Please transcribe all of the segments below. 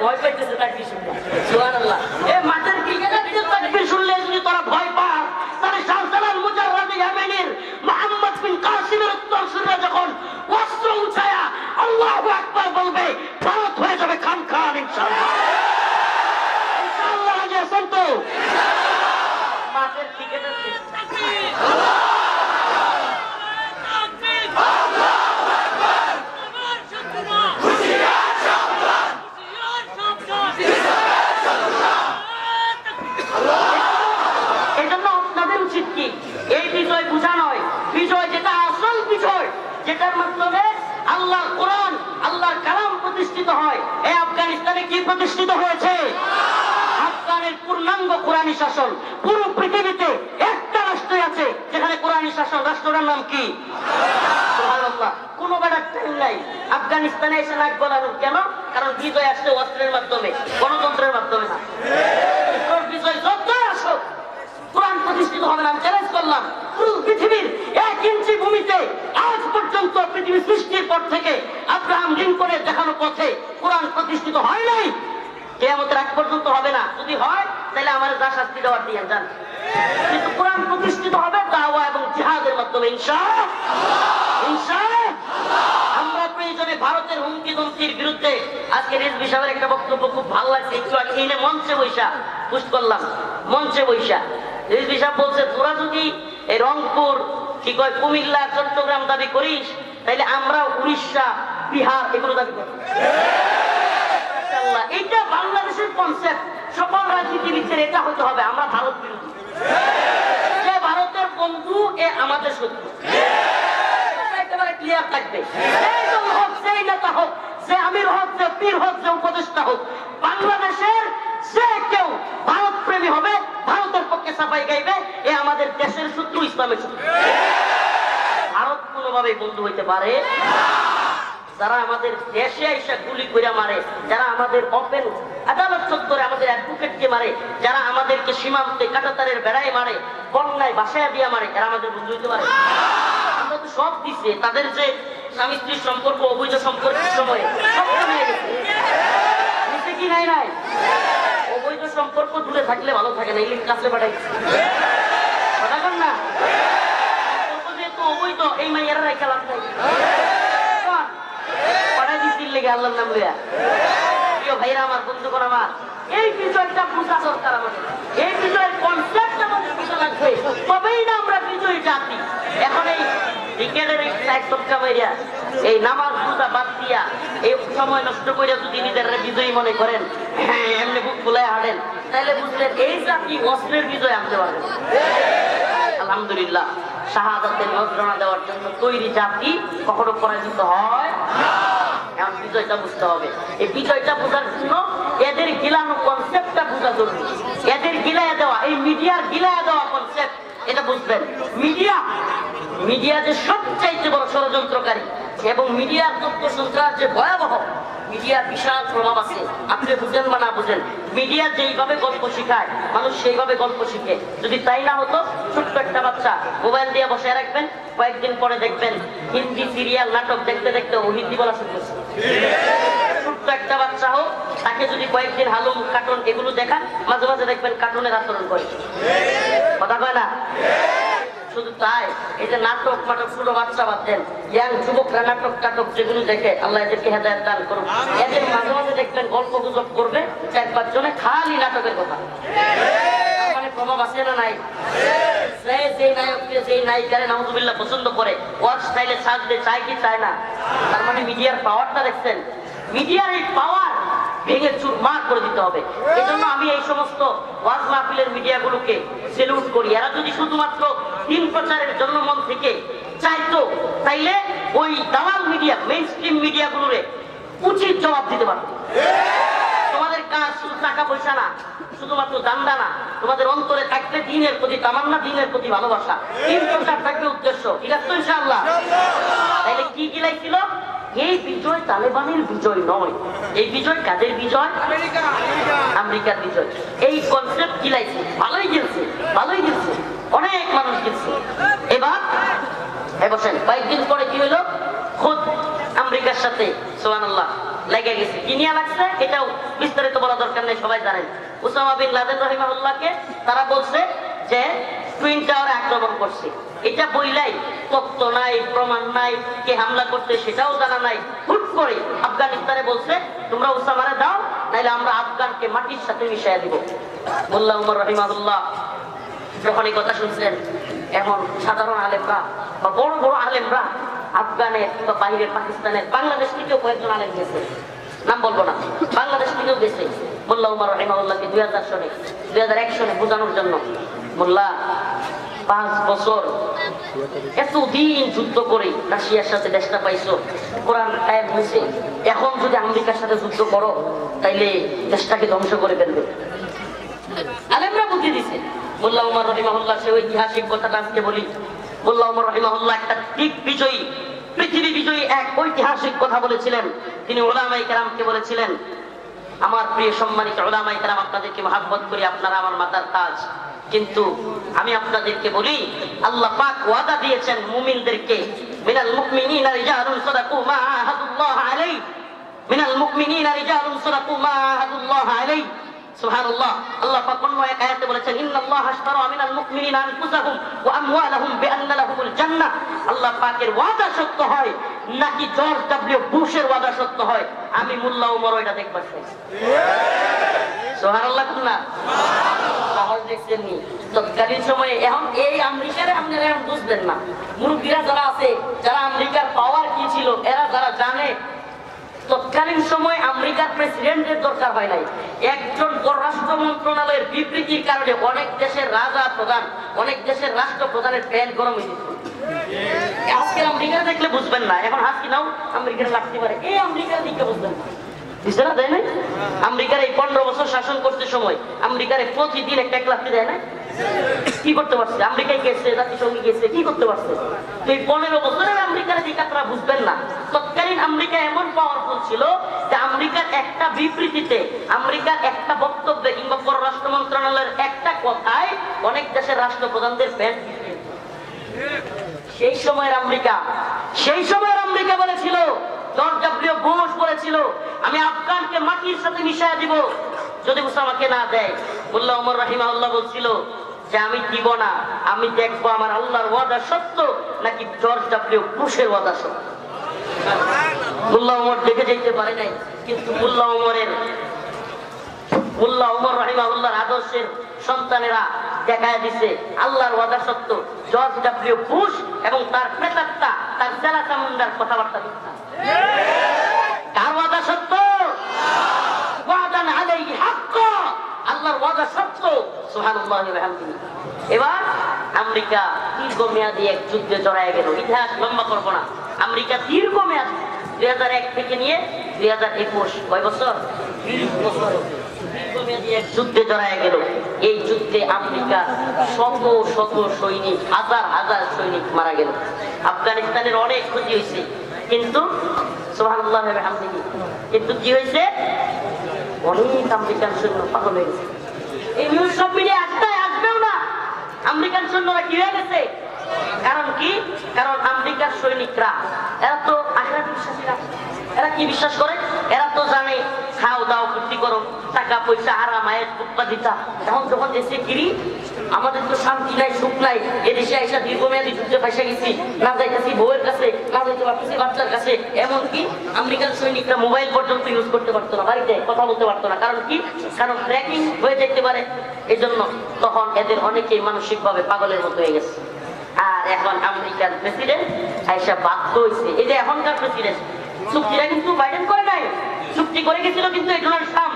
ভয় পাইতেছে তাকবীর শুনলে। সুবহানাল্লাহ। এই মাঠের ক্রিকেটের তাকবীর শুনলে যদি তোরা ভয় পাস, তাহলে শাহজালাল মুজাররাদ ইয়ামানির মুহাম্মদ বিন কাসিমের উত্তর শুনে যখন অস্ত্র উঠায়া আল্লাহু আকবার বলবে, ভারত হয়ে যাবে খান খান ইনশাআল্লাহ। ইনশাআল্লাহ রাজি আছেন তো? মাঠের ক্রিকেটের যেটার মাধ্যমে আল্লাহর কোরআন, আল্লাহর কালাম প্রতিষ্ঠিত হয়। এই আফগানিস্তানে কি প্রতিষ্ঠিত হয়েছে? আফগানের পূর্ণাঙ্গ কোরআনী শাসন। পুরো পৃথিবীতে একটা রাষ্ট্র আছে যেখানে কোরআনী শাসন। রাষ্ট্রটার নাম কি? সুবহানাল্লাহ। কোনো বেড়ার টাইম নাই আফগানিস্তানে এসে নাক গলানোর। কেন? কারণ বিজয় আসছে অস্ত্রের মাধ্যমে, গণতন্ত্রের মাধ্যমে না। বিজয় যতই আসুক, কোরআন প্রতিষ্ঠিত হবে না। আমি চ্যালেঞ্জ করলাম, পুরো পৃথিবীর 1 ইঞ্চি ভূমিতে আজ পর্যন্ত পৃথিবী সৃষ্টির পর থেকে আব্রাহাম লিঙ্কনের দেখানো পথে কোরআন প্রতিষ্ঠিত হয় নাই। কিয়ামতের আগ পর্যন্ত হবে না। যদি হয় তাহলে আমার যা শাস্তি দেওয়ার দিয়ে যান। কিন্তু কোরআন প্রতিষ্ঠিত হবে দাওয়া এবং জিহাদের মাধ্যমে ইনশাআল্লাহ। ইনশাআল্লাহ। আমরা প্রয়োজনে ভারতের হুমকি ধমকির বিরুদ্ধে, আজকে রিজভী সাহেবের একটা বক্তব্য খুব ভালো লাগছে, একটু আগে এনে মঞ্চে বৈশা পোস্ট করলাম। মঞ্চে বৈশা রিজভী সাহেব বলছে, তোরা যদি এই রংপুর, কি কয়, কুমিল্লা, চট্টগ্রাম দাবি করিস, তাইলে আমরা উড়িষ্যা, বিহার এগুলো দাবি করি। এটা বাংলাদেশের কনসেপ্ট। সকল রাজনীতিবিদদের এটা হতে হবে, আমরা ভারত বিরোধী। যে ভারতের বন্ধু, এ আমাদের শত্রু। একেবারে ক্লিয়ার থাকবে। এই দল হোক, সেই নেতা হোক, যে আমির হোক, যে পীর হোক, যে উপদেষ্টা হোক, বাংলাদেশের যে কেউ ভারত প্রেমী হবে, ভারতের পক্ষে সাফাই গাইবে, এ আমাদের দেশের শত্রু, ইসলামের শত্রু। ভারত কোনোভাবেই বন্ধু হইতে পারে। যারা আমাদের দেশে এসে গুলি করে মারে, যারা আমাদের ওপেন আদালত চত্বরে আমাদের অ্যাডভোকেটকে মারে, যারা আমাদেরকে সীমান্তে কাঁটাতারের বেড়ায় মারে, বন্যায় বাসায় দিয়ে মারে, এরা আমাদের বন্ধু হইতে পারে। আমরা তো সব দিচ্ছে, তাদের যে স্বামী স্ত্রীর সম্পর্ক, অবৈধ সম্পর্কের সময় সব কমে গেছে। নিচে কি নাই নাই? অবৈধ সম্পর্ক দূরে থাকলে ভালো থাকে না, ইলিশ কাছে পাঠাই কথা কন না। যেহেতু অবৈধ, এই মাইয়ারা রেখে লাভ নাই। পাঠাই দিচ্ছিল লেগে আল্লাহর নাম লইয়া। প্রিয় ভাইরা আমার, বন্ধুগণ আমার, এই বিষয়টা বোঝা দরকার আমাদের। এই বিষয়ের কনসেপ্ট আমাদের বোঝা লাগবে, তবেই না আমরা বিজয়ী জাতি। এখন এই ক্রিকেটের এই নামাজ রোজা বাদ দিয়া এই সময় নষ্ট করে যদি নিজেরা বিজয়ী মনে করেন, এমনি বুক ফুলায় হাঁটেন, তাহলে বুঝলেন এই জাতি অস্ত্রের বিজয় আনতে পারবে। আলহামদুলিল্লাহ, শাহাদাতের নজরানা দেওয়ার জন্য তৈরি জাতি কখনো পরাজিত হয়। এখন বিজয়টা বুঝতে হবে। এই বিজয়টা বোঝার জন্য এদের গিলানো কনসেপ্টটা বোঝা জরুরি। এদের গিলাইয়া দেওয়া, এই মিডিয়ার গিলাইয়া দেওয়া কনসেপ্ট, এটা বুঝবেন। মিডিয়া যে সবচাইতে বড় ষড়যন্ত্রকারী এবং মিডিয়ার তথ্য সঞ্চার যে ভয়াবহ, মিডিয়ার বিশাল প্রভাব আছে। আপনি বুঝেন বা না বুঝেন, মিডিয়া যেইভাবে গল্প শিখায়, মানুষ সেইভাবে গল্প শিখে। যদি তাই না হতো, ছোট্ট একটা বাচ্চা মোবাইল দিয়ে বসে রাখবেন, কয়েকদিন পরে দেখবেন হিন্দি সিরিয়াল নাটক দেখতে দেখতে ও হিন্দি বলা শুরু করছে। ছোট্ট একটা বাচ্চা হোক, তাকে যদি কয়েকদিন হালুম, কার্টুন এগুলো দেখান, মাঝে মাঝে দেখবেন কার্টুনের আচরণ করে। কথা কয় না? শুধু তাই, এই যে নাটক ছোট বাচ্চা বাদ দেন, ইয়াং যুবকরা নাটক টাটক যেগুলো দেখে, আল্লাহ এদেরকে হেদায়েত দান করুন। এদের মাঝে মাঝে দেখবেন গল্প গুজব করবে 4-5 জনে, খালি নাটকের কথা। মানে প্রভাব আছে না নাই? যেই নায়ককে, যেই নায়িকারে নাউজুবিল্লাহ পছন্দ করে, ওয়ার স্টাইলে সাজতে চায় কি চায় না? তার মানে মিডিয়ার পাওয়ারটা দেখছেন? মিডিয়ার এই পাওয়ার ভেঙে চুরমার করে দিতে হবে। এই জন্য আমি এই সমস্ত ওয়াজ মাহফিলের মিডিয়াগুলোকে সেলুট করি। এরা যদি শুধুমাত্র দিন প্রচারের জন্য মন থেকে চাইতো, তাইলে ওই দালাল মিডিয়া, মেইন স্ট্রিম মিডিয়াগুলোরে উচিত জবাব দিতে পারত। তোমাদের কাজ শুধু টাকা পয়সা না, শুধুমাত্র দান্দা না, তোমাদের অন্তরে থাকবে দিনের প্রতি তামান্না, দিনের প্রতি ভালোবাসা, দিন প্রচার থাকবে উদ্দেশ্য। ঠিক আছে তো ইনশাআল্লাহ? তাইলে কি গিলাইছিল? এই বিজয় তালেবানের বিজয় নয়, এই বিজয় কাদের বিজয়? আমেরিকার বিজয়। এই কনসেপ্ট গিলাইছে, ভালোই গেছে, ভালোই গেছে, অনেক মানুষ গেছে। এবার বসেন, কয়েকদিন পরে কি হলো? খুদ আমেরিকার সাথে সুবহানাল্লাহ লেগে গেছে। কি নিয়ে লাগছে এটাও বিস্তারিত বলা দরকার নেই, সবাই জানেন। উসামা বিন লাদেন রাহিমাহুল্লাহকে তারা বলছে যে টুইন টাওয়ারে আক্রমণ করছে, এটা বইলাই তথ্য নাই, প্রমাণ নাই, কে হামলা করতে সেটাও জানা নাই। হুট করে আফগানিস্তানে বলছে তোমরা উসামারে দাও, নাইলে আমরা আফগানকে মাটির সাথে মিশিয়ে দিব। মোল্লা উমর রাহিমাহুল্লাহ যখন এই কথা শুনছেন, এখন সাধারণ আলেমরা বা বড় বড় আলেমরা আফগানের বা বাইরের পাকিস্তানের, বাংলাদেশ থেকেও কয়েকজন আলেম গেছে, নাম বলবো না, বাংলাদেশ থেকেও গেছে মোল্লা উমর রাহিমাহুল্লাহকে 2001 সনে বোঝানোর জন্য। মোল্লা 5 বছর এতদিন যুদ্ধ করে রাশিয়ার সাথে দেশটা পাইছো, কোরআন কায়েম হয়েছে, এখন যদি আমেরিকার সাথে যুদ্ধ করো তাইলে দেশটাকে ধ্বংস করে ফেলবে। আলেমরা বুদ্ধি দিছে। মোল্লা উমর রাহিমাহুল্লাহ সে ঐতিহাসিক কথাটা আজকে বলি। মোল্লা উমর রাহিমাহুল্লাহ একটা ঠিক বিজয়ী, পৃথিবী বিজয়ী এক ঐতিহাসিক কথা বলেছিলেন। তিনি উলামায়ে কেরামকে বলেছিলেন, আমার প্রিয় সম্মানিত উলামায়ে কেরাম, আপনাদেরকে মহব্বত করি, আপনারা আমার মাথার তাজ, কিন্তু আমি আপনাদেরকে বলি আল্লাহ পাক ওয়াদা দিয়েছেন মুমিনদেরকে, মিনাল মুমিনিনা রিজালুন সাদাকু মা আহাদুল্লাহ আলাইহি, মিনাল মুমিনিনা রিজালুন সাদাকু মা আহাদুল্লাহ আলাইহি। সুবহানাল্লাহ, আল্লাহ পাক অন্য এক আয়াতে বলেছেন ইন্নাল্লাহা আশতারা মিনাল মুমিনিনা আনফুসাহুম ওয়া আমওয়ালাহুম বিআন্না লাহুমুল জান্নাহ। আল্লাহ পাকের ওয়াদা সত্য হয় নাকি জর্জ ডব্লিউ বুশের ওয়াদা সত্য হয়? আমি মোল্লা উমর ওইটা দেখবার চাই। সুবহানাল্লাহ না সাহস দেখছেন নি তৎকালীন সময়ে। এখন এই আমেরিকারে আপনারা এখন বুঝবেন না, মুরব্বীরা যারা আছে, যারা আমেরিকার পাওয়ার কি ছিল, এরা যারা জানে তৎকালীন সময় আমেরিকার প্রেসিডেন্টের দরকার হয় নাই। একজন পররাষ্ট্র মন্ত্রণালয়ের বিবৃতির কারণে অনেক দেশের রাজা প্রধান, অনেক দেশের রাষ্ট্রপ্রধানের প্যান্ট গরম হয়ে যেত। আজকে আমেরিকা দেখলে বুঝবেন না, এখন হাসি নাও আমেরিকার লাগতে পারে, এই আমেরিকার দিকে বুঝবেন না। আমেরিকার এই 15 বছর শাসন করতে সময় আমেরিকার প্রতিদিন একটা ক্লাসে দেয় না, কি করতে পারছে? আমেরিকায় গেছে, জাতিসংঘে গেছে, কি করতে পারছে? তো এই 15 বছরের আমেরিকার দিকে আপনারা বুঝবেন না। তৎকালীন আমেরিকা এমন পাওয়ারফুল ছিল যে আমেরিকার একটা বিবৃতিতে, আমেরিকার একটা বক্তব্যে কিংবা পররাষ্ট্র মন্ত্রণালয়ের একটা কথায় অনেক দেশের রাষ্ট্রপ্রধানদের প্যান্ট। সেই সময়ের আমেরিকা বলেছিল, জর্জ ডব্লিউ বুশ বলেছিল আমি আফগানকে মাটির সাথে মিশিয়ে দিব যদি উসামাকে না দেয়। মোল্লা উমর রাহিমাহুল্লাহ বলছিল যে আমি দিব না, আমি দেখবো আমার আল্লাহর ওয়াদা সত্য নাকি জর্জ ডব্লিউ বুশের ওয়াদা সত্য। মোল্লা উমর দেখে যেতে পারে নাই, কিন্তু মোল্লা উমর রাহিমাহুল্লাহর আদর্শের সন্তানেরা দেখায় দিছে আল্লাহর ওয়াদা সত্য, জর্জ ডব্লিউ বুশ এবং তার প্রেতাত্মা, তার জেলা চামুন্ডার কথাবার্তা মিথ্যা। কার ওয়াদা সত্য? ওয়াদান আলাইহি হাক্কা, আল্লাহর ওয়াদা সত্য। সুবহানাল্লাহি ওয়া বিহামদিহি। এবার আমেরিকা দীর্ঘমেয়াদী এক যুদ্ধে জড়ায় গেল। ইতিহাস লম্বা করব না, আমেরিকা দীর্ঘমেয়াদী 2001 থেকে নিয়ে 2021 কয় বছর? 20 বছর দীর্ঘমেয়াদী এক যুদ্ধে জড়ায় গেল। এই যুদ্ধে আমেরিকা শত শত সৈনিক, হাজার হাজার সৈনিক মারা গেল। আফগানিস্তানের অনেক ক্ষতি হয়েছে, কিন্তু সুবহানাল্লাহি ওয়া বিহামদিহি, কিন্তু কি হয়েছে? অনেক আমেরিকান সৈন্য পাগল হয়ে গেছে। এই নিউজ সব মিডিয়া আসবেও না, আমেরিকান সৈন্যরা কি হয়ে গেছে? কারণ কি? কারণ আমেরিকার সৈনিকরা এরা তো আখিরাতে বিশ্বাসী না। এরা কি বিশ্বাস করে? এরা তো জানে খাও দাও ফুর্তি করো, টাকা পয়সা আরাম আয়েশ উৎপাদিতা। এখন যখন দেশে গিরি আমাদের তো শান্তি নাই, সুখ নাই, এদেশে এসে দীর্ঘমেয়াদী যুদ্ধে ফাঁসে গেছি, না যাইতেছি বউয়ের কাছে, না যাইতে পারতেছি বাচ্চার কাছে। এমনকি আমেরিকান সৈনিকরা মোবাইল পর্যন্ত ইউজ করতে পারতো না, বাড়িতে কথা বলতে পারতো না। কারণ কি? কারণ ট্র্যাকিং হয়ে যেতে পারে। এই জন্য তখন এদের অনেকেই মানসিক ভাবে পাগলের মতো হয়ে গেছে। আর এখন আমেরিকার প্রেসিডেন্ট আইসা বাধ্য হয়েছে, এই যে এখনকার প্রেসিডেন্ট, চুক্তিটা কিন্তু বাইডেন করে নাই, চুক্তি করে গেছিল কিন্তু এই ডোনাল্ড ট্রাম্প।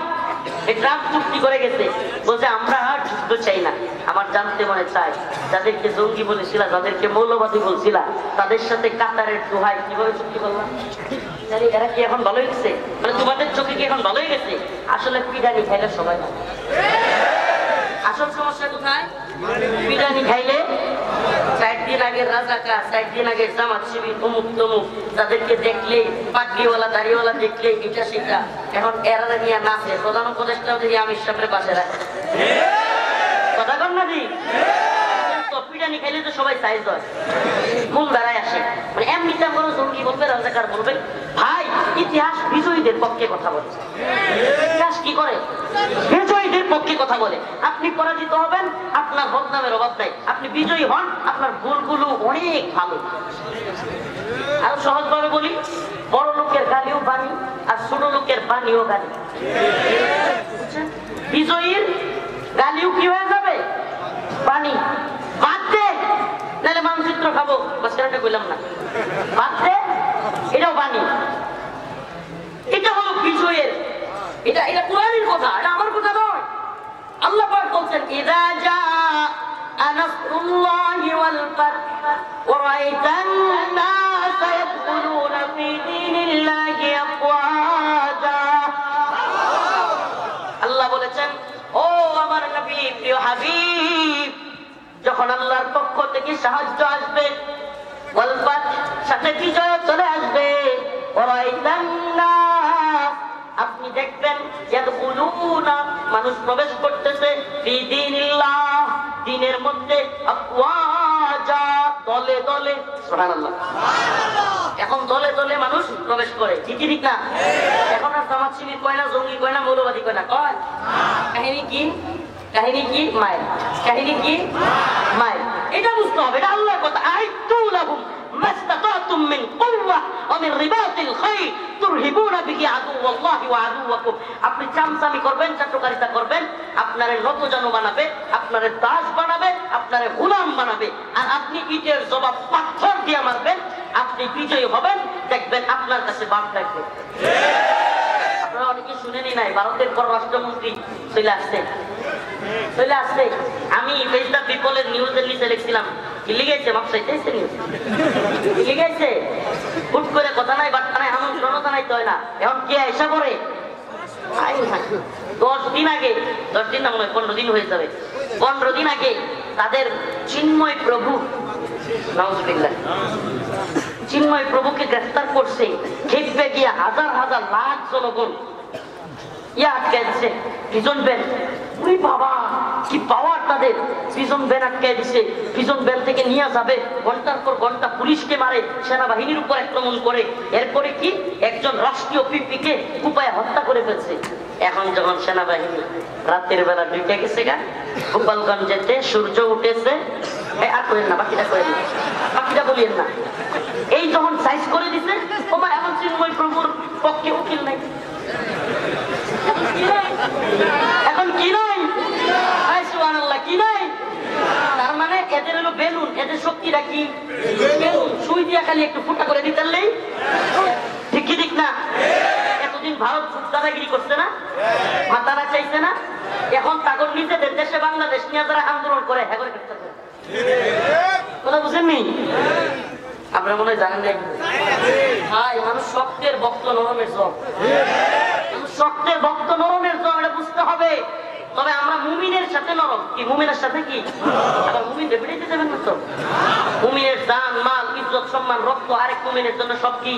এই ট্রাম্প চুক্তি করে গেছে, বলছে আমরা আর যুদ্ধ চাই না। আমার জানতে মনে চায় যাদেরকে জঙ্গি বলেছিলা, যাদেরকে মৌলবাদী বলছিলা, তাদের সাথে কাতারের দোহাই কিভাবে চুক্তি করলাম? এরা কি এখন ভালো হয়ে গেছে? মানে তোমাদের চোখে কি এখন ভালো হয়ে গেছে? আসলে পিডানি খাইলে সবাই না। আসল সমস্যা কোথায়? পিডানি খাইলে 4 দিন আগে রাজাকার, 4 দিন আগে জামাত শিবির, অমুক তমুক, তাদেরকে দেখলে পাগড়িওয়ালা দাড়িওয়ালা দেখলে এটা সেটা, এখন এরা নিয়ে নাচে। প্রধান উপদেষ্টাও যদি আমির সাহেবের পাশে রাখে, কথা কন না দি? পিটানি খাইলে তো সবাই সাইজ হয়, মূল দাঁড়ায় আসে। মানে এমনিতে কোনো জঙ্গি বলবে, রাজাকার বলবে। ভাই ইতিহাস বিজয়ীদের পক্ষে কথা বলে। ইতিহাস কি করে? বিজয়ীদের পক্ষে কথা বলে। আপনি পরাজিত হবেন, আপনার বদনামের অভাব নাই। আপনি বিজয়ী হন, আপনার ভুলগুলো অনেক ভালো। আরো সহজ ভাবে বলি, বড় লোকের গালিও বাণী, আর ছোট লোকের বাণীও গালি। বিজয়ীর গালিও কি হয়ে যাবে? বাণী। বাদ দে, নাহলে মানচিত্র খাবো, বাচ্চাটা কইলাম না, বাদ দে, এটাও বাণী। এটা হলো বিজয়ের, এটা এটা কোরআনের কথা, এটা আমার কথা নয়। আল্লাহ পাক বলছেন, ইযা জাআ নাসরুল্লাহি ওয়াল ফাth ওয়া রাআইতান নাস ইয়াদখুলুনা ফি দীনিল্লাহি আফওয়াজা। আল্লাহ বলেছেন, ও আমার নবী, প্রিয় হাবিব, যখন আল্লাহর পক্ষ থেকে সাহায্য আসবে, ওয়াল ফাth, সাথে বিজয় চলে আসবে, ওয়া রাআইতান নাস, আপনি দেখবেন ইয়াদখুলুনা, মানুষ প্রবেশ করতেছে, ফি দীনিল্লাহ, দ্বীনের মধ্যে, আফওয়াজা, দলে দলে। সুবহানাল্লাহ। এখন দলে দলে মানুষ প্রবেশ করে, ঠিক ঠিক না? এখন আর জামাত শিবির কয় না, জঙ্গি কয় না, মৌলবাদী কয় না, কয় কাহিনী কি? কাহিনী কি? মায়ের কাহিনী কি? মায়ের। এটা বুঝতে হবে, এটা আল্লাহর কথা। আইতু লাহুম মাস্তাতাতুম মিন কুওয়া ওয়া মিন রিবাতিল খাইল তুরহিবুনা বিহি আদুওয়াল্লাহি ওয়া আদুওয়াকুম। আপনি চামচামি করবেন, চাটুকারিতা করবেন, আপনারে নতজানু বানাবে, আপনারে দাস বানাবে, আপনারে গোলাম বানাবে, আর আপনি ইটের জবাব পাথর দিয়ে মারবেন। আপনি বিজয়ী হবেন, দেখবেন আপনার কাছে বাপ থাকবে। আপনারা অনেকে শুনেনি নাই, ভারতের পররাষ্ট্রমন্ত্রী চলে আসছে, চলে আসছে। আমি ফেসবুক পিপলের নিউজের নিচে লিখছিলাম, কি লিখেছে মাপ চাইতেছে, নিউজ লিখেছে, হুট করে কথা নাই, বার্তা নাই, আমন্ত্রণতা নাই, তো না। এখন কে এসে পড়ে? 10 দিন আগে, 10 দিন না, মনে হয় 15 দিন হয়ে যাবে, 15 দিন আগে তাদের চিন্ময় প্রভু, নাউজুবিল্লাহ, চিন্ময় প্রভুকে গ্রেফতার করছে। খেপে গিয়ে হাজার হাজার লাখ জনগণ আটকে দিচ্ছে, প্রিজন ভ্যান। ওই বাবা, কি পাওয়ার তাদের! প্রিজন ভ্যান আটকে দিচ্ছে, প্রিজন ভ্যান থেকে নিয়ে যাবে, ঘন্টার পর ঘন্টা পুলিশকে মারে, সেনাবাহিনীর উপর আক্রমণ করে। এরপরে কি, একজন রাষ্ট্রীয় পিপিকে কুপায় হত্যা করে ফেলছে। এখন যখন সেনাবাহিনী রাতের বেলা ঢুকে গেছে গা গোপালগঞ্জেতে, সূর্য উঠেছে, আর করেন না, বাকিটা করেন না, বাকিটা বলিয়েন না। এই যখন সাইজ করে দিছে, ওমা এখন চিন্ময় প্রভুর পক্ষে উকিল নাই, এখন কি নাই? সুবহানাল্লাহ, কি নাই? তার মানে এদের হলো বেলুন, এদের শক্তিটা কি? বেলুন। সুই দিয়া খালি একটু ফুটা করে দিতেই, ঠিক কি ঠিক না? এতদিন ভারত দাদাগিরি করছে না, মাতারা চাইছে না, এখন তাগর নিজেদের দেশে বাংলাদেশ নিয়ে যারা আন্দোলন করে, হ্যাঁ করে কথা বুঝেননি? আপনারা মনে হয় জানেন না। ভাই, মানুষ শক্তের ভক্ত, নরমের জব, শক্তের ভক্ত, নরমের জব, এটা বুঝতে হবে। তবে আমরা মুমিনের সাথে নরম, কি মুমিনের সাথে কি? আবার মুমিনদের বেড়াইতে যাবেন না তো। মুমিনের জান, মাল, ইজ্জত, সম্মান, রক্ত আরেক মুমিনের জন্য সব কি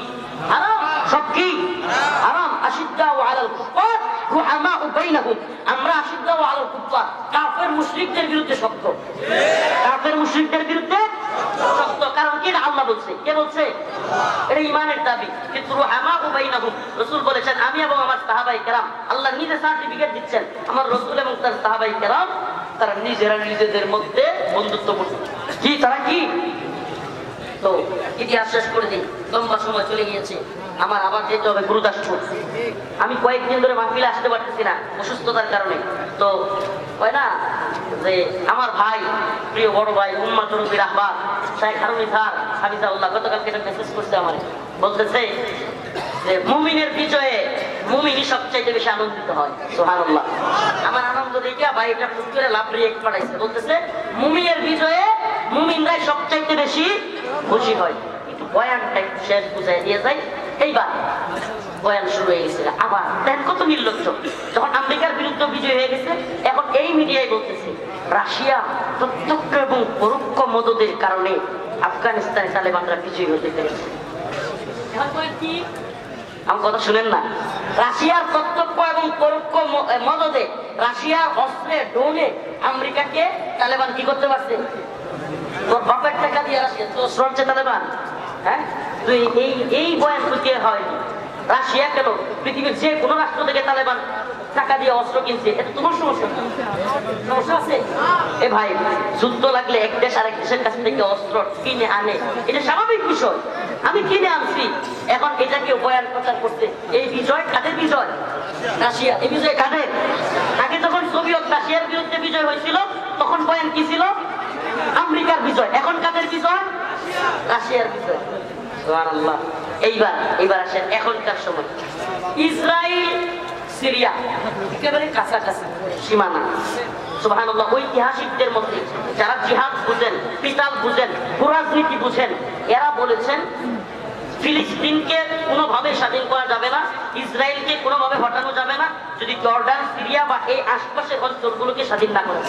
হারাম, সব কি হারাম। আশিদ্দাউ আলাল কুফার রুহামাউ বাইনাহুম, আমরা আশিদ্দাউ আলাল কুফার, কাফের মুশরিকদের বিরুদ্ধে শক্ত, কাফের মুশরিকদের বিরুদ্ধে শক্ত। কারণ কি? আল্লাহ বলছে। কে বলছে? এটা ঈমানের দাবি। কিন্তু রুহামাউ বাইনাহুম, রাসূল বলেছেন, আমি এবং আমার সাহাবায়ে কেরাম, আল্লাহ নিজে সার্টিফিকেট দিচ্ছেন, আমার রাসূল এবং তার সাহাবায়ে কেরাম, তারা নিজেরা নিজেদের মধ্যে বন্ধুত্বপূর্ণ। কি তারা কি? তো ইতিহাস শেষ করে দিই, লম্বা সময় চলে গিয়েছে, আমার আবার যেতে হবে গুরুদাসপুর। আমি কয়েকদিন ধরে মাহফিলে আসতে পারতেছি না অসুস্থতার কারণে। তো হয় না যে আমার ভাই, প্রিয় বড় ভাই উম্মাতুর নবীর আহ্বাদ শাইখ হারুনি স্যার হাফিজাহুল্লাহ গতকালকে একটা মেসেজ করছে আমারে, বলতেছে যে মুমিনের বিজয়ে মুমিনই সবচাইতে বেশি আনন্দিত হয়। সুবহানাল্লাহ। আমার আনন্দ দেখে ভাই এটা খুব করে লাভ রিয়েক্ট পাঠাইছে, বলতেছে মুমিনের বিজয়ে মুমিনরাই সবচাইতে বেশি খুশি হয়। একটু বয়ানটা একটু শেষ বুঝাই দিয়ে যায়। এইবার বয়ান শুরু হয়ে গেছে আবার। দেখেন কত নির্লজ্জ, যখন আমেরিকার বিরুদ্ধে বিজয় হয়ে গেছে, এখন এই মিডিয়ায় বলতেছে রাশিয়া প্রত্যক্ষ এবং পরোক্ষ মদদের কারণে আফগানিস্তানে তালেবানরা বিজয়ী হতে পেরেছে। কি আমার কথা শুনেন না? রাশিয়ার প্রত্যক্ষ এবং পরোক্ষ মদদে, রাশিয়ার অস্ত্রে ডোনে আমেরিকাকে তালেবান কি করতে পারছে? তোর বাপের টাকা দিয়ে রাশিয়া তো সরছে তালেবান। হ্যাঁ, তুই এই বয়ান তুই হয়নি। রাশিয়া কেন পৃথিবীর যে কোনো রাষ্ট্র থেকে তালেবান টাকা দিয়ে অস্ত্র কিনছে, এটা তোমার সমস্যা আছে? এ ভাই, যুদ্ধ লাগলে এক দেশ আরেক দেশের কাছ থেকে অস্ত্র কিনে আনে, এটা স্বাভাবিক বিষয়। আমি কিনে আনছি, এখন এটাকে বয়ান প্রচার করতে। এই বিজয় কাদের বিজয়? রাশিয়া। এই বিজয় কাদের? আগে যখন সোভিয়েত রাশিয়ার বিরুদ্ধে বিজয় হয়েছিল তখন বয়ান কি ছিল? আমেরিকার বিজয়। এখন কাদের বিজয়? রাশিয়ার বিজয়। সুবহানাল্লাহ। এইবার আসেন এখনকার সময়। ইসরায়েল সিরিয়া একেবারে কাছাকাছি সীমানা। সুবহানাল্লাহ। ঐতিহাসিকদের মধ্যে যারা জিহাদ বুঝেন, কিতাব বুঝেন, রাজনীতি বুঝেন, এরা বলেছেন ফিলিস্তিনকে কোনোভাবে স্বাধীন করা যাবে না, ইসরায়েলকে কোনোভাবে হটানো যাবে না যদি জর্ডান, সিরিয়া বা এই আশপাশের অঞ্চলগুলোকে স্বাধীন না করে।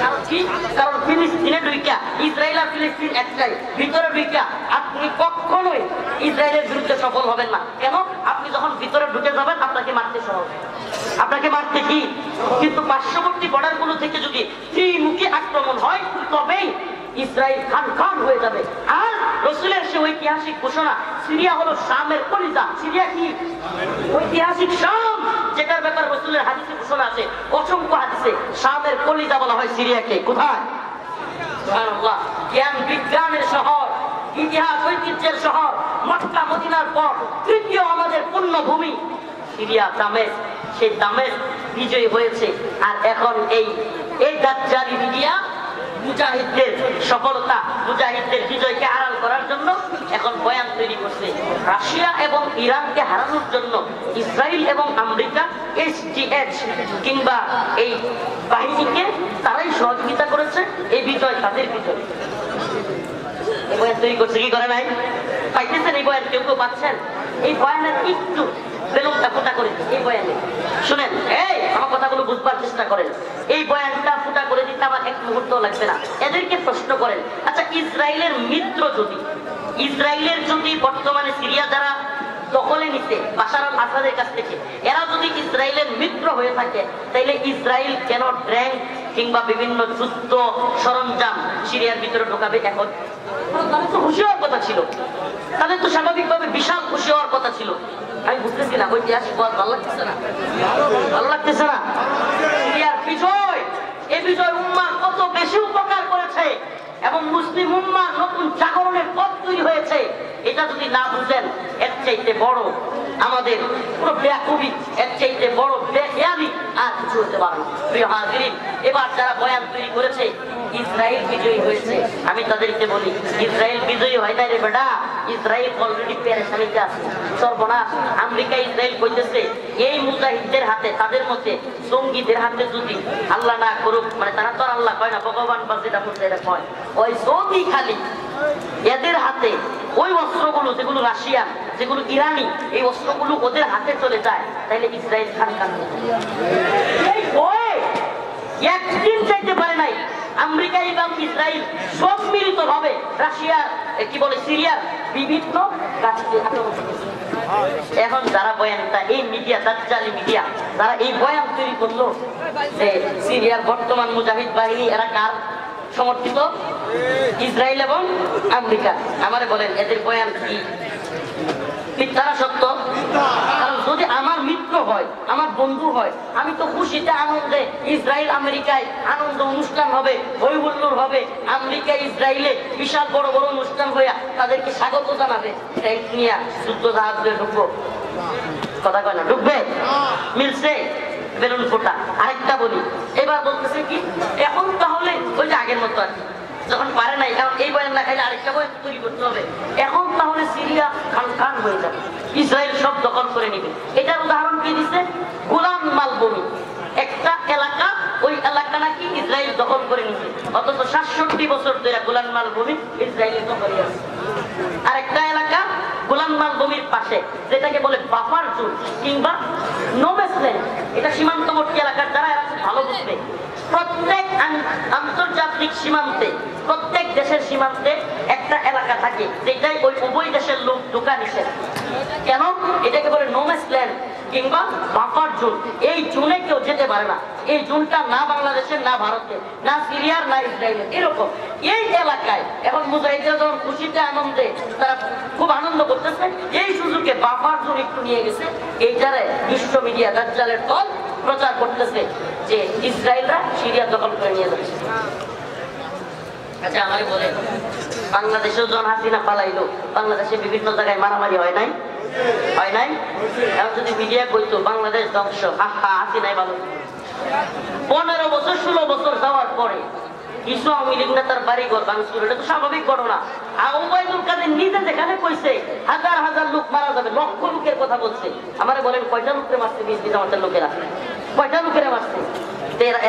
কারণ কি? কারণ ফিলিস্তিনে ঢুইকা, ইসরায়েল আর ফিলিস্তিন একটাই, ভিতরে ঢুইকা আপনি কখনোই ইসরায়েলের বিরুদ্ধে সফল হবেন না। কেন? আপনি যখন ভিতরে ঢুকে যাবেন আপনাকে মারতে সহজ, আপনাকে মারতে কি। কিন্তু পার্শ্ববর্তী বর্ডারগুলো থেকে যদি ত্রিমুখী আক্রমণ হয় তবেই ইসরায়েল খান হয়ে যাবে। আর রাসূলের সে ঐতিহাসিক ঘোষণা, সিরিয়া হলো শামের কলিজা। সিরিয়া কি? ঐতিহাসিক শাম, যেটার ব্যাপারে রাসূলের হাদিসে ঘোষণা আছে, অসংখ্য হাদিসে। শামের কলিজা বলা হয় সিরিয়াকে। কোথায়? সুবহানাল্লাহ। জ্ঞান বিজ্ঞানের শহর, ইতিহাস ঐতিহ্যের শহর, মক্কা মদিনার পর তৃতীয় আমাদের পুণ্যভূমি সিরিয়া, দামেস্ক। সেই দামেস্ক বিজয়ী হয়েছে। আর এখন এই দাজ্জালি মিডিয়া মুজাহিদদের সফলতা, মুজাহিদদের বিজয়কে আড়াল করার জন্য এখন বয়ান তৈরি করছে। রাশিয়া এবং ইরানকে হারানোর জন্য ইসরায়েল এবং আমেরিকা SDH কিংবা এই বাহিনীকে তারাই সহযোগিতা করেছে। এই বিজয় তাদের বিজয়। এই বয়ান তৈরি করছে, কি করে নাই? পাইতেছেন এই বয়ান? কেউ কেউ পাচ্ছেন? এই বয়ানের একটু বেলুনটা ফুটা করে এই বয়ানে শুনেন। আমার কথাগুলো বুঝবার চেষ্টা করেন। এই বয়ানটা ফুটা করে দিতে আমার এক মুহূর্ত লাগবে না। এদেরকে প্রশ্ন করেন, আচ্ছা ইসরায়েলের মিত্র ইসরায়েলের যদি বর্তমানে সিরিয়া যারা দখলে নিতে বাশার আল আসাদের কাছ থেকে, এরা যদি ইসরায়েলের মিত্র হয়ে থাকে, তাইলে ইসরায়েল কেন ট্যাঙ্ক কিংবা বিভিন্ন যুদ্ধ সরঞ্জাম সিরিয়ার ভিতরে ঢোকাবে? এখন তাদের তো খুশি হওয়ার কথা ছিল, তাদের তো স্বাভাবিকভাবে বিশাল খুশি হওয়ার কথা ছিল। আমি বুঝতেছি না, ঐতিহাসিক ভালো লাগতেছে না, ভালো লাগতেছে না। সিরিয়ার বিজয়, এই বিজয় উম্মার কত বেশি উপকার করেছে এবং মুসলিম উম্মার নতুন জাগরণের পথ তৈরি হয়েছে। এটা যদি না বুঝেন, এর চাইতে বড় আমাদের পুরো বেয়াকুবি, এর চাইতে বড় বেয়ালি আর কিছু হতে পারে না। প্রিয় হাজিরিন, এবার যারা বয়ান তৈরি করেছে ইসরায়েল বিজয়ী হয়েছে, আমি তাদেরকে বলি ইসরায়েল বিজয়ী হয় না রে বেটা, ইসরায়েল অলরেডি পেরেশানিতে আছে, সর্বনাশ। আমেরিকা ইসরায়েল কইতেছে এই মুজাহিদদের হাতে, তাদের মধ্যে জঙ্গিদের হাতে যদি আল্লাহ না করুক, মানে তারা তো আর আল্লাহ কয় না, ভগবান বা যেটা বলছে এটা কয়, ওই যদি খালি এদের হাতে ওই অস্ত্রগুলো যেগুলো রাশিয়ান, যেগুলো ইরানি, এই অস্ত্রগুলো ওদের হাতে চলে যায়, তাহলে ইসরায়েল খান একদিন চাইতে পারে নাই। আমেরিকা এবং ইসরায়েল সব মিলিত ভাবে রাশিয়ার কি বলে সিরিয়ার বিভিন্ন কাছে আক্রমণ করেছে। এখন যারা বয়ানটা, এই মিডিয়া, দাজ্জালি মিডিয়া, যারা এই বয়ান তৈরি করলো যে সিরিয়ার বর্তমান মুজাহিদ বাহিনী এরা কার সমর্থিত? ইসরায়েল এবং আমেরিকা। আমারে বলেন এদের বয়ান কি মিথ্যা না সত্য? কারণ যদি আমার মিত্র হয়, আমার বন্ধু হয়, আমি তো খুশিতে আনন্দে, ইসরায়েল আমেরিকায় আনন্দ অনুষ্ঠান হবে, হইহুল্লোড় হবে, আমেরিকা ইসরায়েলে বিশাল বড় বড় অনুষ্ঠান হইয়া তাদেরকে স্বাগত জানাবে, ট্যাঙ্ক নিয়ে যুদ্ধ জাহাজ দিয়ে ঢুকবো, কথা কয় না, ঢুকবে? মিলছে? বেলুন ফোটা। আরেকটা বলি, এবার বলতেছে কি এখন তাহলে ওই যে আগের মতো আর যখন পারে নাই, কারণ এই বয়ান না খাইলে আরেকটা বয়ান তৈরি করতে হবে, এখন তাহলে সিরিয়া খান হয়ে যাবে, ইসরায়েল সব দখল করে নিবে। এটার উদাহরণ কি দিচ্ছে? গোলান মালভূমি একটা এলাকা, ওই এলাকা নাকি ইসরায়েল দখল করে নিছে, অথচ ৬৭ বছর ধরে গোলান মালভূমি ইসরায়েলের দখলে আছে। আরেকটা এলাকা গোলান মালভূমির পাশে, যেটাকে বলে বাফার জোন কিংবা নো ম্যাচ ল্যান্ড, এটা সীমান্তবর্তী এলাকার যারা এরা ভালো বুঝবে। প্রত্যেক আন্তর্জাতিক সীমান্তে, প্রত্যেক দেশের সীমান্তে একটা এলাকা থাকে যেটাই ওই উভয় দেশের লোক ঢোকা নিষেধ। কেন? এটাকে বলে নো ম্যাচ ল্যান্ড। কিংবা বাফার জোন, এই জোনে কেউ যেতে পারে না। এই জোনটা না বাংলাদেশের, না ভারতের, না সিরিয়ার, না ইসরায়েলের, এরকম এই এলাকায় এখন মুজাহিদরা যখন খুশিতে আনন্দে তারা খুব আনন্দ করতেছে, এই সুযোগে বাফার জোন একটু নিয়ে গেছে। এইটারে বিশ্ব মিডিয়া দাজ্জালের দল প্রচার করতেছে যে ইসরায়েলরা সিরিয়া দখল করে নিয়ে যাচ্ছে। আচ্ছা আমারে বলে, বাংলাদেশেও যখন হাসিনা পালাইলো, বাংলাদেশে বিভিন্ন জায়গায় মারামারি হয় নাই? হয় নাই? এখন যদি মিডিয়া কইতো বাংলাদেশ ধ্বংস, হাসিনাই ভালো। 15 বছর 16 বছর যাওয়ার পরে কিছু আওয়ামী লীগ নেতার বাড়িঘর ভাঙচুর, এটা তো স্বাভাবিক ঘটনা। আর ওবায়দুল কাদের নিজে যেখানে কইছে হাজার হাজার লোক মারা যাবে, লক্ষ লোকের কথা বলছে। আমারে বলেন কয়টা লোকের মারছে বিএনপি জামাতের লোকেরা? কয়টা লোকের মারছে?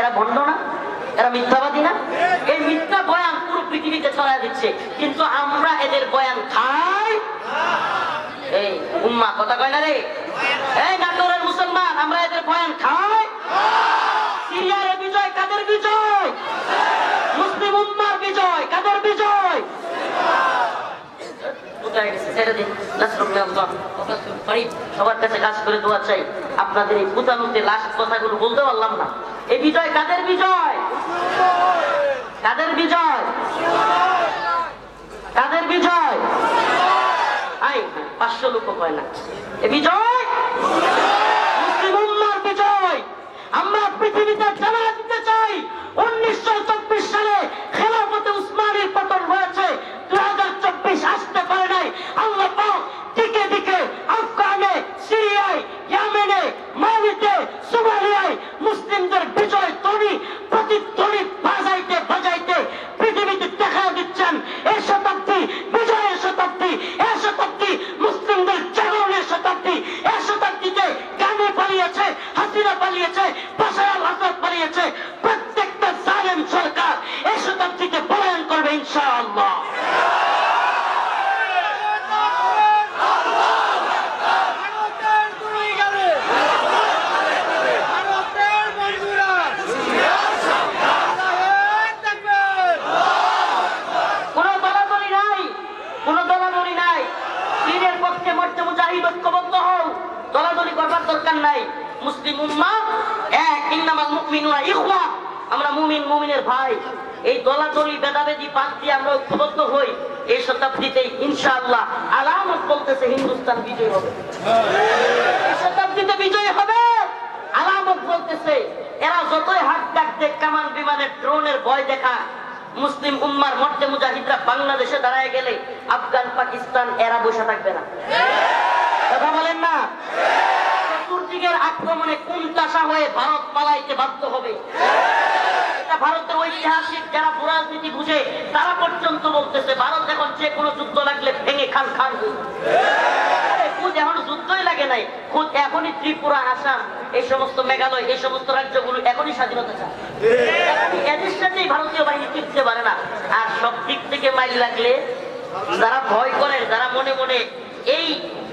এরা ভণ্ড না? এরা মিথ্যাবাদী না? এই মিথ্যা বয়ান পুরো পৃথিবীতে ছড়ায় দিচ্ছে, কিন্তু আমরা এদের বয়ান খাই। এই উম্মা কথা কয় না রে, এই নাটোরের মুসলমান, আমরা এদের বয়ান খাই। সিরিয়ার বিজয় কাদের বিজয়? মুসলিম উম্মার বিজয়। কাদের বিজয়? সবার কাছে কাজ করে দোয়া চাই। আপনাদের এই পুতানুতে লাস্ট কথাগুলো বলতে পারলাম না। এই বিজয় কাদের বিজয়? কাদের বিজয়? কাদের বিজয়? 500 লোক কয় না। এই বিজয় মুসলিম উম্মার বিজয়। আমরা পৃথিবীতে জানা দিতে চাই 1924 সালে খেলাফতে উসমানীর পতন হয়েছে, 2024 আসতে পারে নাই। আল্লাহ পাক দিকে দিকে আফগানে, সিরিয়ায়, ইয়েমেনে, মালিতে, সোমালিয়ায় মুসলিমদের বিজয় ধ্বনি প্রতিধ্বনি বাজাইতে বাজাইতে পৃথিবীতে দেখা দিচ্ছেন। এই শতাব্দী বিজয়ের শতাব্দী, এই শতাব্দী মুসলিমদের জাগরণের শতাব্দী। এই শতাব্দীতে গানে পালিয়েছে, হাসিনা পালিয়েছে, বাশার আল আসাদ পালিয়েছে, প্রত্যেকটা জালেম সরকার এই শতাব্দীতে পলায়ন করবে ইনশাআল্লাহ। মুসলিম উম্মাহ এক, ইন্নামাল মুমিনুনা ইখওয়া, আমরা মুমিন মুমিনের ভাই। এই দলাদলি ভেদাভেদি বাদ দিয়ে আমরা ঐক্যবদ্ধ হই। এই শতাব্দীতে ইনশাআল্লাহ আলামত বলতেছে হিন্দুস্তান বিজয় হবে। এই শতাব্দীতে বিজয় হবে, আলামত বলতেছে। এরা যতই হাত কাটতে, কামান বিমানের ড্রোনের ভয় দেখা, মুসলিম উম্মার মর্দে মুজাহিদরা বাংলাদেশে দাঁড়ায় গেলে আফগান পাকিস্তান এরা বসে থাকবে না। কথা বলেন না? চতুর্দিকের আক্রমণে কুণ্ঠাসা হয়ে ভারত পালাইতে বাধ্য হবে। এটা ভারতের ঐতিহাসিক যারা রাজনীতি বুঝে তারা পর্যন্ত বলতেছে ভারত এখন যে কোনো যুদ্ধ লাগলে ভেঙে খান খান। খুদ এখনো যুদ্ধই লাগে নাই, খুদ এখনই ত্রিপুরা, আসাম, এই সমস্ত মেঘালয়, এই সমস্ত রাজ্যগুলো এখনই স্বাধীনতা চায়। এদের সাথেই ভারতীয় বাহিনী টিকতে পারে না। আর সব দিক থেকে মাইল লাগলে যারা ভয় করেন, যারা মনে মনে এই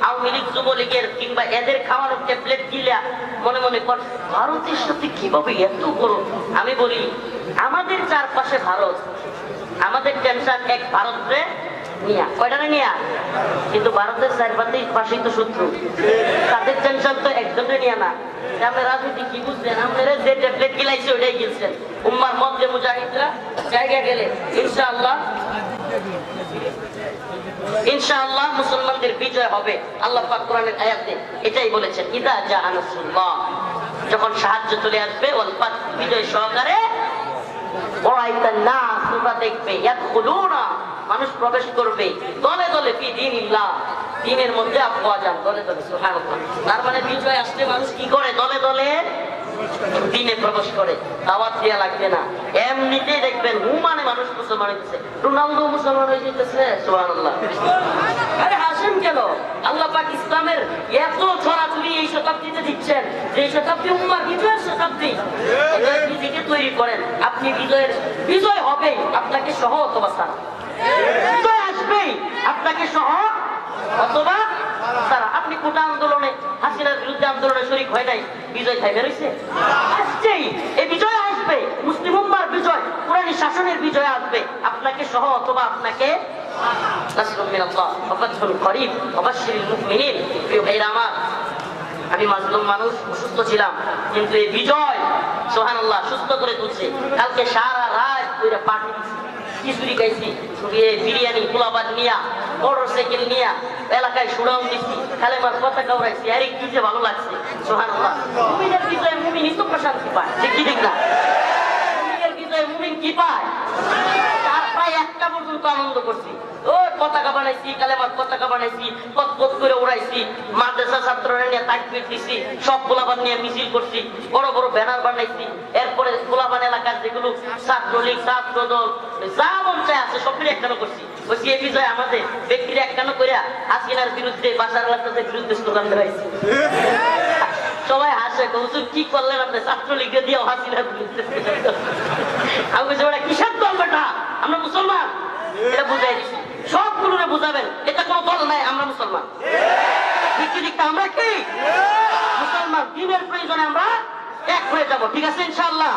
আওয়ামী লীগ, যুবলীগের কিংবা এদের খাওয়ানোর ট্যাবলেট গিলা মনে মনে কর ভারতের সাথে কিভাবে এত বড়। আমি বলি আমাদের চারপাশে ভারত, আমাদের টেনশন এক ভারতরে নিয়া, কয়টা নিয়া, কিন্তু ভারতের চারপাশেই তো শত্রু, তাদের টেনশন তো একজনের নিয়ে না। আপনি রাজনীতি কি বুঝলেন? আপনারা যে ট্যাবলেট গিলাইছে ওইটাই গিলছেন। উম্মার মধ্যে মুজাহিদরা জায়গা গেলে ইনশাআল্লাহ ইনশাআল্লাহ মুসলমানদের বিজয় হবে। আল্লাহ পাক কোরআনের আয়াতে এটাই বলেছেন, ইদা জাআ নাসরুল্লাহ, যখন সাহায্য চলে আসবে, ওয়াল ফাত, বিজয় সহকারে, ওয়ারাইতান নাস, তোমরা দেখবে, ইয়াদখুলুনা, মানুষ প্রবেশ করবে, দলে দলে ফি দীনিল্লাহ, দ্বীনের মধ্যে আফওয়াজান, দলে দলে। সুবহানাল্লাহ। তার মানে বিজয় আসলে মানুষ কি করে? দলে দলে দ্বীনে প্রবেশ করে। দাওয়াত দেয়া লাগবে না, এমনিতেই দেখবেন হুমানে মানুষ মুসলমান হইতেছে। রোনালদো মুসলমান হয়ে যেতেছে। সুবহানাল্লাহ। আরে হাসেন কেন? আল্লাহ পাক ইসলামের এত ছড়াছড়ি এই শতাব্দীতে দিচ্ছেন, যে শতাব্দী উম্মার বিজয়ের শতাব্দী। নিজেকে তৈরি করেন, আপনি বিজয় হবেই, আপনাকে সহ অথবা ছাড়া। বিজয় আসবেই, আপনাকে সহ অথবা তারা। আপনি কোটা আন্দোলনে, হাসিনার বিরুদ্ধে আন্দোলনে শরীক হয় নাই, বিজয় থাই বেরোইছে? আসছেই, এই বিজয় আসবে। মুসলিম উম্মার বিজয়, কুরআনী শাসনের বিজয় আসবে, আপনাকে সহ অথবা আপনাকে। নাসরুম মিনাল্লাহ ওয়া ফাতহুন করিব ওয়া বাশশিরিল মুমিনিন। প্রিয় ভাইরা আমার, আমি মাজলুম মানুষ, অসুস্থ ছিলাম, কিন্তু এই বিজয় সুবহানাল্লাহ সুস্থ করে তুলছে। কালকে সারা রাত কইরা পার্টি দিছি, খিচুড়ি খাইছি, বিরিয়ানি পোলাপান নিয়া, মোটরসাইকেল নিয়া এলাকায় সুড়াউন দিচ্ছি, কালেমার পতাকা উড়াইছি। আরে কি যে ভালো লাগছে সুবহানাল্লাহ। মুমিনের বিজয়ে মুমিনই তো প্রশান্তি পায়, ঠিক কি ঠিক না? মুমিনের বিজয়ে মুমিন কি পায়? তার প্রায় একটা পর্যন্ত আনন্দ করছি। ও পতাকা বানাইছি, কালেমার পতাকা বানাইছি, পথ করে উড়াইছি, মাদ্রাসা ছাত্ররা নিয়ে তাকবীর দিছি, সব পোলাপান নিয়ে মিছিল করছি, বড় বড় ব্যানার বানাইছি। এরপরে পোলাপান এলাকার যেগুলো ছাত্রলীগ, ছাত্র দল যা মন চায় আছে সবগুলো একখানো করছি। বলছি এই বিজয় আমাদের ব্যক্তির একখানো করে হাসিনার বিরুদ্ধে, বাশার আল আসাদের বিরুদ্ধে স্লোগান দেওয়াইছি। সবাই হাসে, হুজুর কি করলেন আপনি? ছাত্রলীগকে দিয়ে হাসিনার বিরুদ্ধে। আমি বলছি ওটা কিসের দল বেটা, আমরা মুসলমান, এটা বুঝাই দিচ্ছি। সবগুলো বুঝাবেন, এটা কোনো দল নাই, আমরা মুসলমান। আমরা কি মুসলমান? দিনের প্রয়োজনে আমরা এক হয়ে যাবো, ঠিক আছে ইনশাআল্লাহ।